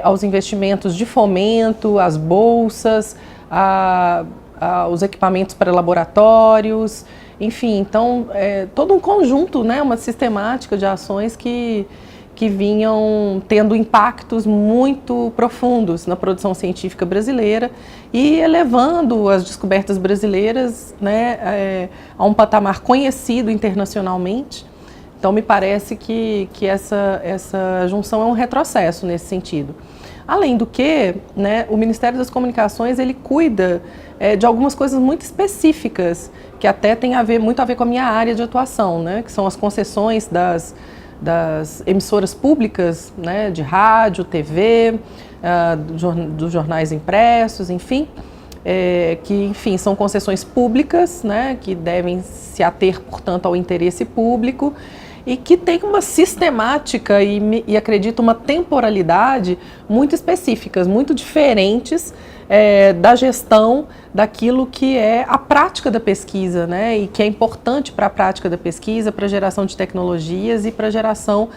aos investimentos de fomento, às bolsas, aos equipamentos para laboratórios, enfim, então, todo um conjunto, uma sistemática de ações que vinham tendo impactos muito profundos na produção científica brasileira e elevando as descobertas brasileiras a um patamar conhecido internacionalmente. Então, me parece que essa junção é um retrocesso nesse sentido. Além do que, o Ministério das Comunicações ele cuida de algumas coisas muito específicas, que até tem muito a ver com a minha área de atuação, que são as concessões das emissoras públicas, de rádio, TV, dos jornais impressos, enfim, que, enfim, são concessões públicas, que devem se ater, portanto, ao interesse público e que tem uma sistemática e acredito, uma temporalidade muito específicas, muito diferentes da gestão daquilo que é a prática da pesquisa, e que é importante para a prática da pesquisa, para a geração de tecnologias e para a geração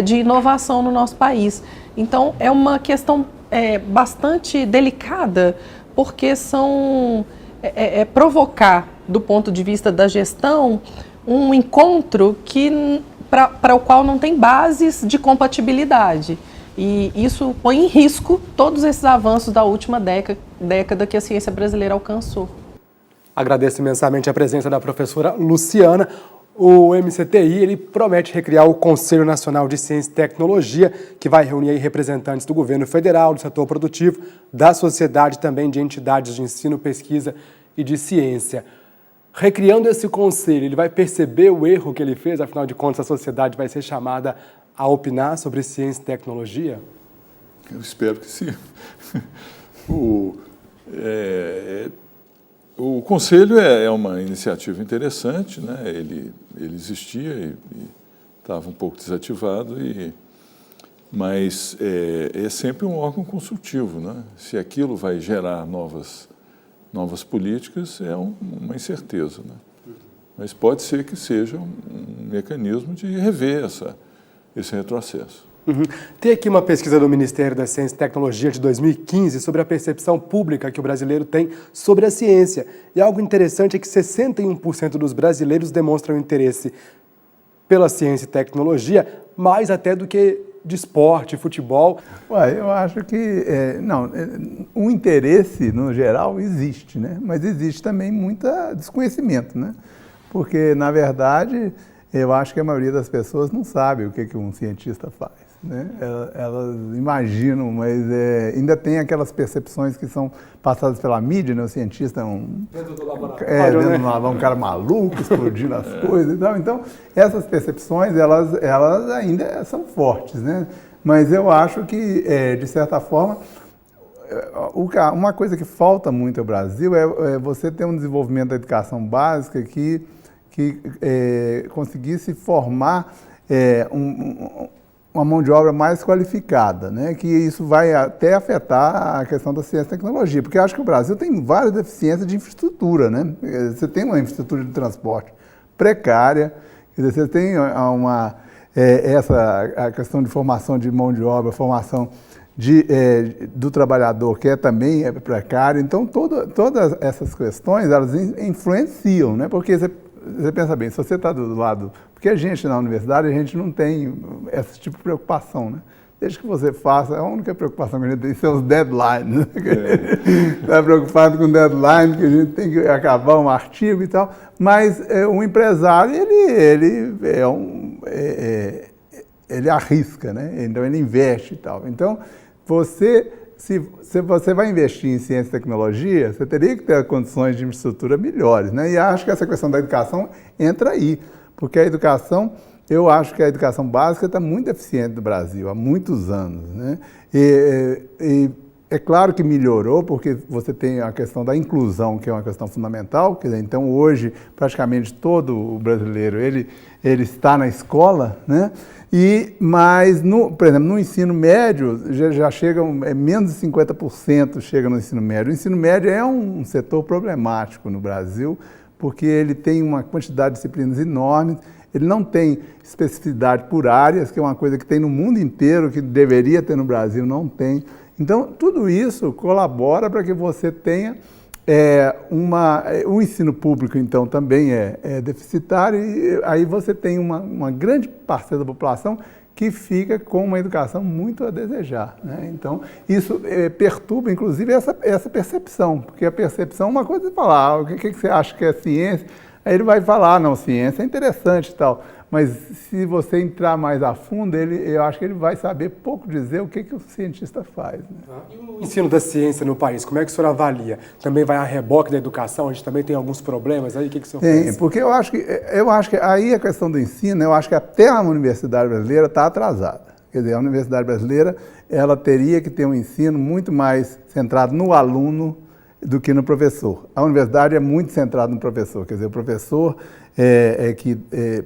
de inovação no nosso país. Então, é uma questão bastante delicada, porque provocar, do ponto de vista da gestão, um encontro para o qual não tem bases de compatibilidade. E isso põe em risco todos esses avanços da última década que a ciência brasileira alcançou. Agradeço imensamente a presença da professora Luciana. O MCTI ele promete recriar o Conselho Nacional de Ciência e Tecnologia, que vai reunir aí representantes do governo federal, do setor produtivo, da sociedade e também de entidades de ensino, pesquisa e de ciência. Recriando esse conselho, ele vai perceber o erro que ele fez, afinal de contas a sociedade vai ser chamada a opinar sobre ciência e tecnologia? Eu espero que sim. O Conselho é uma iniciativa interessante, ele existia e estava um pouco desativado, mas é sempre um órgão consultivo. Se aquilo vai gerar novas políticas, é uma incerteza. Mas pode ser que seja um mecanismo de rever esse retrocesso. Tem aqui uma pesquisa do Ministério da Ciência e Tecnologia de 2015 sobre a percepção pública que o brasileiro tem sobre a ciência. E algo interessante é que 61% dos brasileiros demonstram interesse pela ciência e tecnologia, mais até do que de esporte, futebol. Eu acho que, o interesse, no geral, existe, mas existe também muito desconhecimento, porque, na verdade, eu acho que a maioria das pessoas não sabe o que um cientista faz. Elas imaginam, mas ainda tem aquelas percepções que são passadas pela mídia, o cientista é dentro do laboratório, um cara maluco, explodindo as coisas e tal. Então, essas percepções, elas ainda são fortes, mas eu acho que, de certa forma, uma coisa que falta muito ao Brasil é você ter um desenvolvimento da educação básica que conseguisse formar uma mão de obra mais qualificada, né? Que isso vai até afetar a questão da ciência e tecnologia, porque eu acho que o Brasil tem várias deficiências de infraestrutura, né? Você tem uma infraestrutura de transporte precária, quer dizer, você tem a questão de formação de mão de obra, formação do trabalhador, que também é precário. Então, todas essas questões, elas influenciam, né? Porque você pensa bem, se você está do lado... Porque a gente, na universidade, a gente não tem esse tipo de preocupação, né? Desde que você faça, a única preocupação que a gente tem são os deadlines. Né? Está preocupado com deadline, que a gente tem que acabar um artigo e tal. Mas o empresário, ele arrisca, né? Então, ele investe e tal. Então, se você vai investir em ciência e tecnologia, você teria que ter condições de infraestrutura melhores, né? E acho que essa questão da educação entra aí, porque eu acho que a educação básica está muito deficiente no Brasil, há muitos anos, né? E é claro que melhorou, porque você tem a questão da inclusão, que é uma questão fundamental, quer dizer, então hoje praticamente todo o brasileiro ele está na escola, né? Mas, por exemplo, no ensino médio, já chega, menos de 50% chega no ensino médio. O ensino médio é um setor problemático no Brasil, porque ele tem uma quantidade de disciplinas enormes, ele não tem especificidade por áreas, que é uma coisa que tem no mundo inteiro, que deveria ter no Brasil, não tem. Então, tudo isso colabora para que você tenha o ensino público, então, também é deficitário, e aí você tem uma grande parcela da população que fica com uma educação muito a desejar, né? Então, isso perturba, inclusive, essa percepção, porque a percepção, uma coisa é falar, o que você acha que é ciência? Aí ele vai falar, não, ciência é interessante e tal, mas se você entrar mais a fundo, eu acho que ele vai saber pouco dizer o que o cientista faz, né? E o ensino da ciência no país, como é que o senhor avalia? Também vai a reboque da educação? A gente também tem alguns problemas aí? O que o senhor pensa? Tem, porque eu acho que aí a questão do ensino, eu acho que até a universidade brasileira está atrasada. Quer dizer, a universidade brasileira, ela teria que ter um ensino muito mais centrado no aluno do que no professor. A universidade é muito centrada no professor, quer dizer, o professor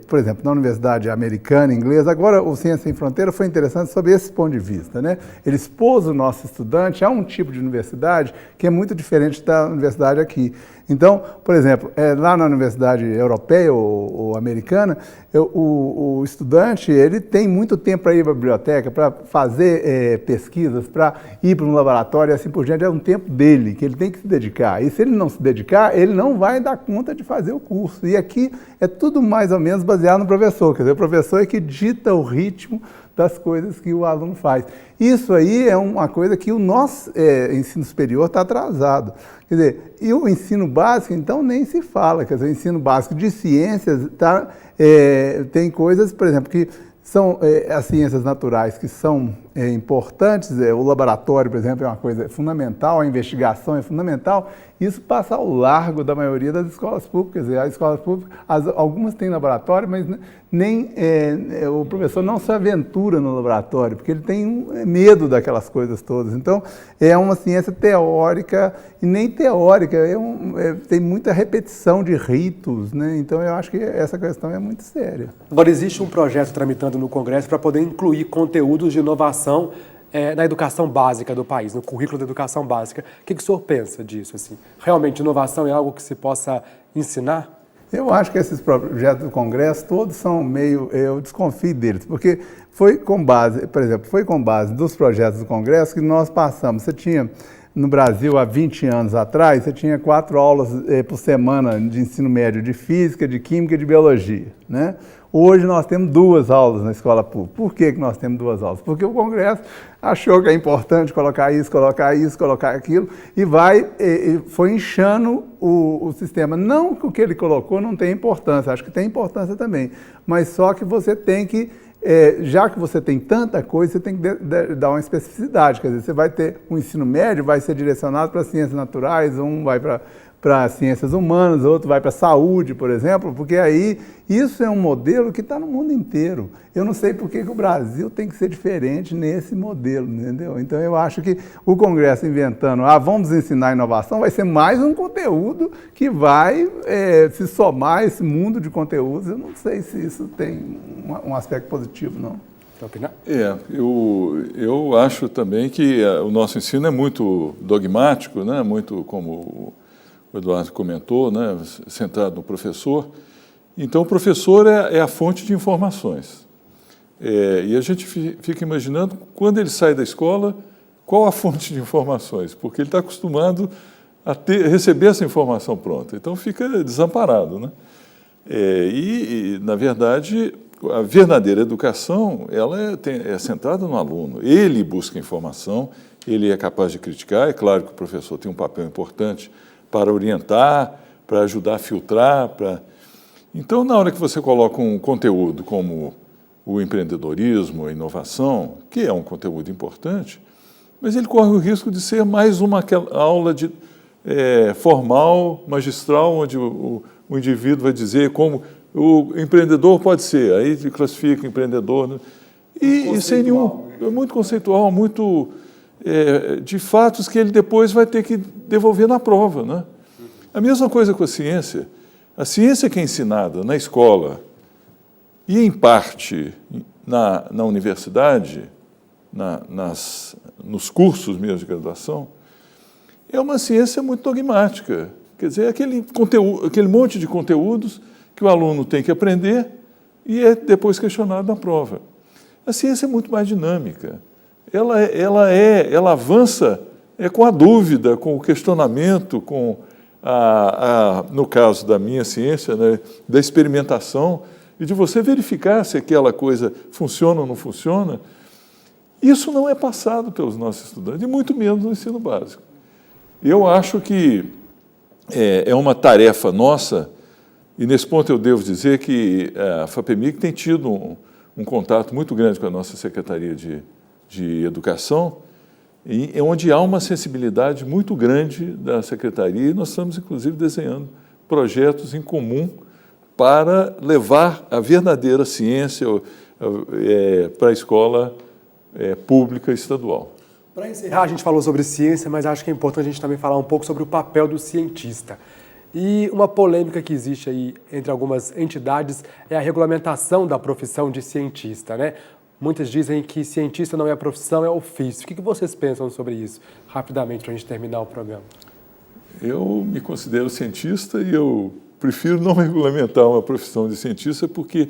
por exemplo, na universidade americana, inglesa, agora o Ciência Sem Fronteira foi interessante sob esse ponto de vista, né? Ele expôs o nosso estudante a um tipo de universidade que é muito diferente da universidade aqui. Então, por exemplo, lá na universidade europeia ou americana, o estudante ele tem muito tempo para ir para a biblioteca, para fazer pesquisas, para ir para um laboratório e assim por diante. É um tempo dele, que ele tem que se dedicar. E se ele não se dedicar, ele não vai dar conta de fazer o curso. E aqui é tudo mais ou menos baseado no professor. Quer dizer, o professor é que dita o ritmo das coisas que o aluno faz. Isso aí é uma coisa que o nosso ensino superior está atrasado. Quer dizer, e o ensino básico, então, nem se fala. Quer dizer, o ensino básico de ciências tem coisas, por exemplo, que são as ciências naturais que são importantes, o laboratório, por exemplo, é uma coisa fundamental, a investigação é fundamental, isso passa ao largo da maioria das escolas públicas. Quer dizer, as escolas públicas, algumas têm laboratório, mas nem o professor não se aventura no laboratório, porque ele tem medo daquelas coisas todas. Então, é uma ciência teórica, e nem teórica, tem muita repetição de ritos, né? Então, eu acho que essa questão é muito séria. Agora, existe um projeto tramitando no Congresso para poder incluir conteúdos de inovação na educação básica do país, no currículo da educação básica. O que o senhor pensa disso? Assim? Realmente, inovação é algo que se possa ensinar? Eu acho que esses projetos do Congresso todos são meio... Eu desconfio deles, porque foi com base, por exemplo, foi com base dos projetos do Congresso que nós passamos. Você tinha, no Brasil, há 20 anos atrás, você tinha 4 aulas por semana de ensino médio de Física, de Química e de Biologia, né? Hoje nós temos 2 aulas na escola pública. Por que nós temos 2 aulas? Porque o Congresso achou que é importante colocar isso, colocar aquilo, e foi inchando o sistema. Não que o que ele colocou não tem importância, acho que tem importância também, mas só que você tem que, já que você tem tanta coisa, você tem que dar uma especificidade. Quer dizer, você vai ter um ensino médio, vai ser direcionado para ciências naturais, um vai para para ciências humanas, outro vai para saúde, por exemplo, porque aí isso é um modelo que está no mundo inteiro. Eu não sei por que o Brasil tem que ser diferente nesse modelo, entendeu? Então eu acho que o Congresso inventando, vamos ensinar inovação, vai ser mais um conteúdo que vai se somar a esse mundo de conteúdos. Eu não sei se isso tem um aspecto positivo, não. Eu acho também que o nosso ensino é muito dogmático, né? Muito como o Eduardo comentou, né? Centrado no professor. Então, o professor é a fonte de informações. E a gente fica imaginando, quando ele sai da escola, qual a fonte de informações, porque ele está acostumado a receber essa informação pronta. Então, fica desamparado, né? Na verdade, a verdadeira educação ela é centrada no aluno. Ele busca informação, ele é capaz de criticar. É claro que o professor tem um papel importante para orientar, para ajudar a filtrar. Então, na hora que você coloca um conteúdo como o empreendedorismo, a inovação, que é um conteúdo importante, mas ele corre o risco de ser mais uma aula formal, magistral, onde o indivíduo vai dizer como o empreendedor pode ser, aí ele classifica o empreendedor, né? E sem nenhum, muito conceitual, muito de fatos que ele depois vai ter que devolver na prova, né? A mesma coisa com a ciência. A ciência que é ensinada na escola e, em parte, na universidade, nos cursos mesmo de graduação, é uma ciência muito dogmática. Quer dizer, aquele monte de conteúdos que o aluno tem que aprender e é depois questionado na prova. A ciência é muito mais dinâmica. Ela avança com a dúvida, com o questionamento, com no caso da minha ciência, né, da experimentação, e de você verificar se aquela coisa funciona ou não funciona. Isso não é passado pelos nossos estudantes, e muito menos no ensino básico. Eu acho que é uma tarefa nossa, e nesse ponto eu devo dizer que a FAPEMIG tem tido um contato muito grande com a nossa Secretaria de Educação, onde há uma sensibilidade muito grande da Secretaria, e nós estamos, inclusive, desenhando projetos em comum para levar a verdadeira ciência para a escola pública estadual. Para encerrar, a gente falou sobre ciência, mas acho que é importante a gente também falar um pouco sobre o papel do cientista. E uma polêmica que existe aí entre algumas entidades é a regulamentação da profissão de cientista, né? Muitas dizem que cientista não é profissão, é ofício. O que vocês pensam sobre isso? Rapidamente, para a gente terminar o programa. Eu me considero cientista e eu prefiro não regulamentar uma profissão de cientista porque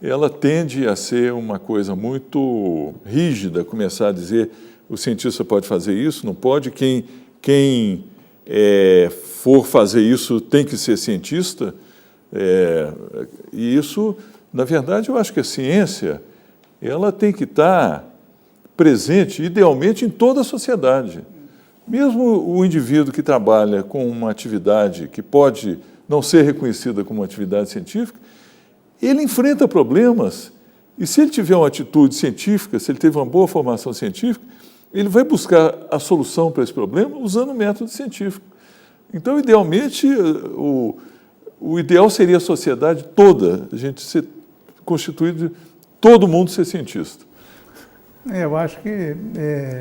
ela tende a ser uma coisa muito rígida, começar a dizer o cientista pode fazer isso, não pode, quem for fazer isso tem que ser cientista. E isso, na verdade, eu acho que a ciência ela tem que estar presente, idealmente, em toda a sociedade. Mesmo o indivíduo que trabalha com uma atividade que pode não ser reconhecida como uma atividade científica, ele enfrenta problemas, e se ele tiver uma atitude científica, se ele teve uma boa formação científica, ele vai buscar a solução para esse problema usando o método científico. Então, idealmente, o ideal seria a sociedade toda, a gente ser constituído de todo mundo ser cientista. Eu acho que,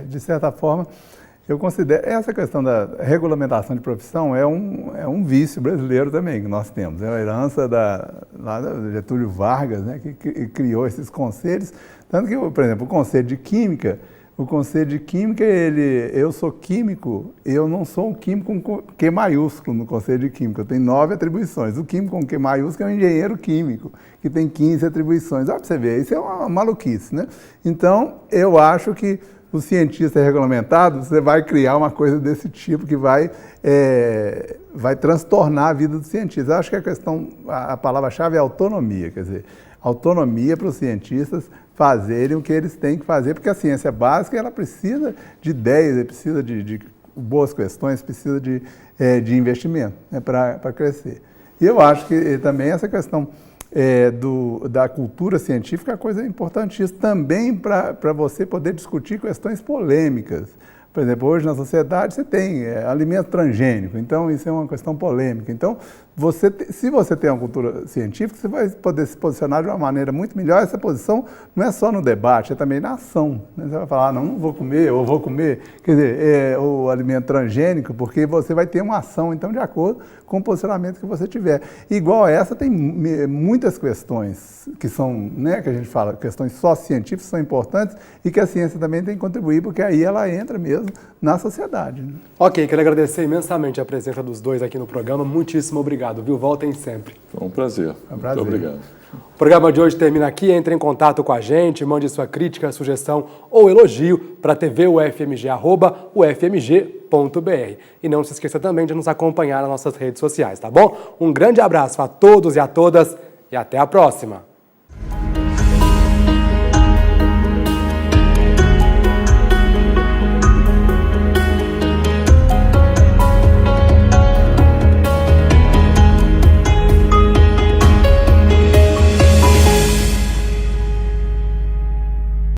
de certa forma, eu considero essa questão da regulamentação de profissão é um vício brasileiro também que nós temos. É uma herança lá do Getúlio Vargas, né, que criou esses conselhos. Tanto que, por exemplo, o Conselho de Química, eu sou químico, eu não sou um químico com Q maiúsculo no Conselho de Química, eu tenho 9 atribuições. O químico com Q maiúsculo é um engenheiro químico, que tem 15 atribuições. Olha para você ver, isso é uma maluquice, né? Então, eu acho que o cientista regulamentado, você vai criar uma coisa desse tipo que vai transtornar a vida do cientista. Eu acho que a palavra-chave é autonomia, quer dizer, autonomia para os cientistas fazerem o que eles têm que fazer, porque a ciência básica ela precisa de ideias, ela precisa de boas questões, precisa de investimento, né, para crescer. E eu acho que também essa questão da cultura científica é uma coisa importantíssima também para você poder discutir questões polêmicas, Por exemplo, hoje na sociedade você tem alimento transgênico, então isso é uma questão polêmica. Então, se você tem uma cultura científica, você vai poder se posicionar de uma maneira muito melhor. Essa posição não é só no debate, é também na ação. Você vai falar, não vou comer, ou vou comer, quer dizer, o alimento transgênico, porque você vai ter uma ação, então, de acordo com o posicionamento que você tiver. Igual a essa, tem muitas questões que são, né, que a gente fala, questões sociocientíficas são importantes e que a ciência também tem que contribuir, porque aí ela entra mesmo na sociedade. Né? Ok, quero agradecer imensamente a presença dos dois aqui no programa. Muitíssimo obrigado, viu? Voltem sempre. Foi um prazer. prazer. Muito obrigado. O programa de hoje termina aqui. Entre em contato com a gente, mande sua crítica, sugestão ou elogio para tvufmg@ufmg.br. E não se esqueça também de nos acompanhar nas nossas redes sociais, tá bom? Um grande abraço a todos e a todas e até a próxima!